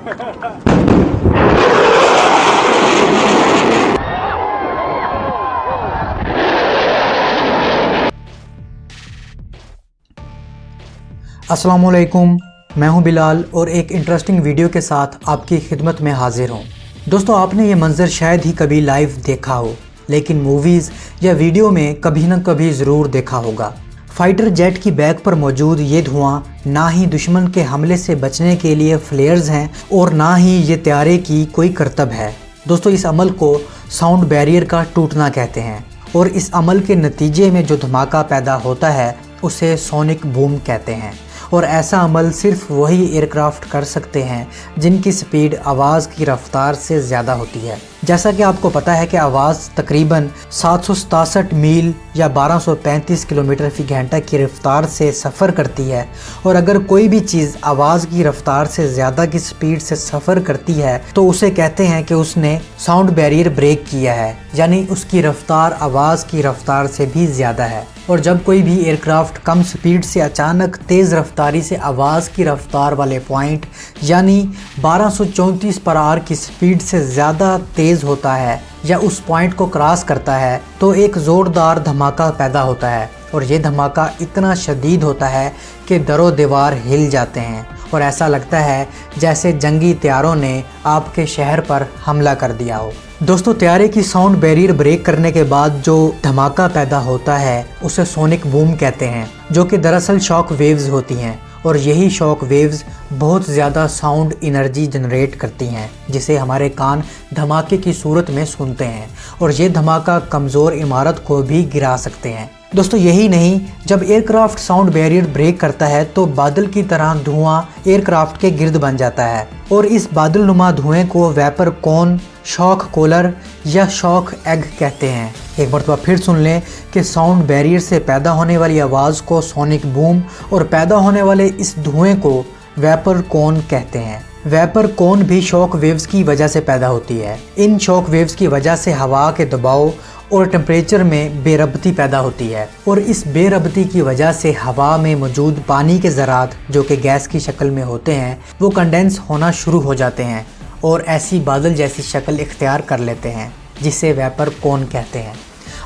अस्सलामुअलैकुम, मैं हूं बिलाल और एक इंटरेस्टिंग वीडियो के साथ आपकी खिदमत में हाजिर हूं। दोस्तों, आपने ये मंज़र शायद ही कभी लाइव देखा हो, लेकिन मूवीज़ या वीडियो में कभी न कभी ज़रूर देखा होगा। फाइटर जेट की बैक पर मौजूद ये धुआं ना ही दुश्मन के हमले से बचने के लिए फ्लेयर्स हैं और ना ही ये त्यारे की कोई करतब है। दोस्तों, इस अमल को साउंड बैरियर का टूटना कहते हैं और इस अमल के नतीजे में जो धमाका पैदा होता है उसे सोनिक बूम कहते हैं। और ऐसा अमल सिर्फ वही एयरक्राफ्ट कर सकते हैं जिनकी स्पीड आवाज़ की रफ्तार से ज़्यादा होती है। जैसा कि आपको पता है कि आवाज़ तकरीबन 767 मील या 1235 किलोमीटर फी घंटा की रफ्तार से सफ़र करती है, और अगर कोई भी चीज़ आवाज़ की रफ्तार से ज़्यादा की स्पीड से सफ़र करती है तो उसे कहते हैं कि उसने साउंड बैरियर ब्रेक किया है, यानी उसकी रफ्तार आवाज़ की रफ्तार से भी ज़्यादा है। और जब कोई भी एयरक्राफ्ट कम स्पीड से अचानक तेज़ रफ्तारी से आवाज़ की रफ्तार वाले पॉइंट यानी 1234 पर आवर की स्पीड से ज़्यादा तेज़ होता है या उस पॉइंट को क्रॉस करता है तो एक ज़ोरदार धमाका पैदा होता है, और ये धमाका इतना शदीद होता है कि दरो दीवार हिल जाते हैं और ऐसा लगता है जैसे जंगी त्यारों ने आपके शहर पर हमला कर दिया हो। दोस्तों, त्यारे की साउंड बैरियर ब्रेक करने के बाद जो धमाका पैदा होता है उसे सोनिक बूम कहते हैं, जो कि दरअसल शॉक वेव्स होती हैं, और यही शॉक वेव्स बहुत ज़्यादा साउंड एनर्जी जनरेट करती हैं जिसे हमारे कान धमाके की सूरत में सुनते हैं, और ये धमाका कमज़ोर इमारत को भी गिरा सकते हैं। दोस्तों, यही नहीं, जब एयरक्राफ्ट साउंड बैरियर ब्रेक करता है तो बादल की तरह धुआं एयरक्राफ्ट के गिर्द बन जाता है, और इस बादल नुमा धुएं को वेपर कोन, शॉक कॉलर या शॉक एग कहते हैं। एक मरतबा फिर सुन लें कि साउंड बैरियर से पैदा होने वाली आवाज़ को सोनिक बूम और पैदा होने वाले इस धुएं को वेपर कोन कहते हैं। वेपर कोन भी शॉक वेव्स की वजह से पैदा होती है। इन शॉक वेव्स की वजह से हवा के दबाव और टेम्परेचर में बेरबती पैदा होती है, और इस बेरबती की वजह से हवा में मौजूद पानी के ज़रात जो कि गैस की शक्ल में होते हैं वो कंडेंस होना शुरू हो जाते हैं और ऐसी बादल जैसी शक्ल इख्तियार कर लेते हैं जिसे वेपर कोन कहते हैं।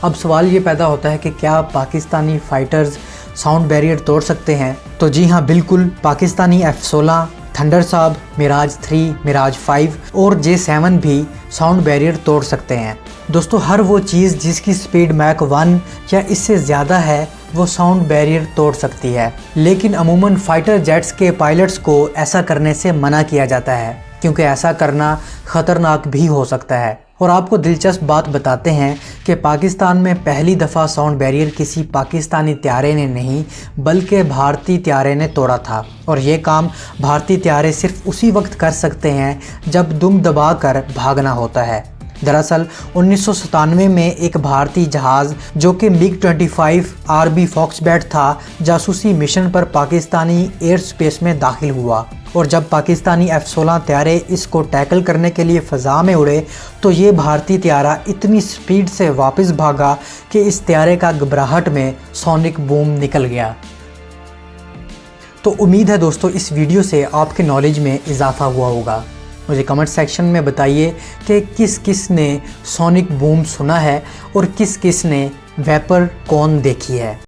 अब सवाल ये पैदा होता है कि क्या पाकिस्तानी फ़ाइटर्स साउंड बैरियर तोड़ सकते हैं? तो जी हाँ, बिल्कुल। पाकिस्तानी F-16, थंडर साब, मिराज 3, मिराज 5 और J-7 भी साउंड बैरियर तोड़ सकते हैं। दोस्तों, हर वो चीज़ जिसकी स्पीड मैक 1 या इससे ज़्यादा है वो साउंड बैरियर तोड़ सकती है, लेकिन अमूमन फ़ाइटर जेट्स के पायलट्स को ऐसा करने से मना किया जाता है क्योंकि ऐसा करना ख़तरनाक भी हो सकता है। और आपको दिलचस्प बात बताते हैं कि पाकिस्तान में पहली दफ़ा साउंड बैरियर किसी पाकिस्तानी त्यारे ने नहीं बल्कि भारतीय त्यारे ने तोड़ा था, और ये काम भारतीय त्यारे सिर्फ उसी वक्त कर सकते हैं जब दुम दबाकर भागना होता है। दरअसल 1997 में एक भारतीय जहाज़ जो कि MiG-25 RB फॉक्सबैट था, जासूसी मिशन पर पाकिस्तानी एयर स्पेस में दाखिल हुआ, और जब पाकिस्तानी F-16 त्यारे इसको टैकल करने के लिए फ़ज़ा में उड़े तो ये भारतीय त्यारा इतनी स्पीड से वापस भागा कि इस त्यारे का घबराहट में सोनिक बूम निकल गया। तो उम्मीद है दोस्तों इस वीडियो से आपके नॉलेज में इजाफ़ा हुआ होगा। मुझे कमेंट सेक्शन में बताइए कि किस किस ने सोनिक बूम सुना है और किस किस ने वेपर कोन देखी है।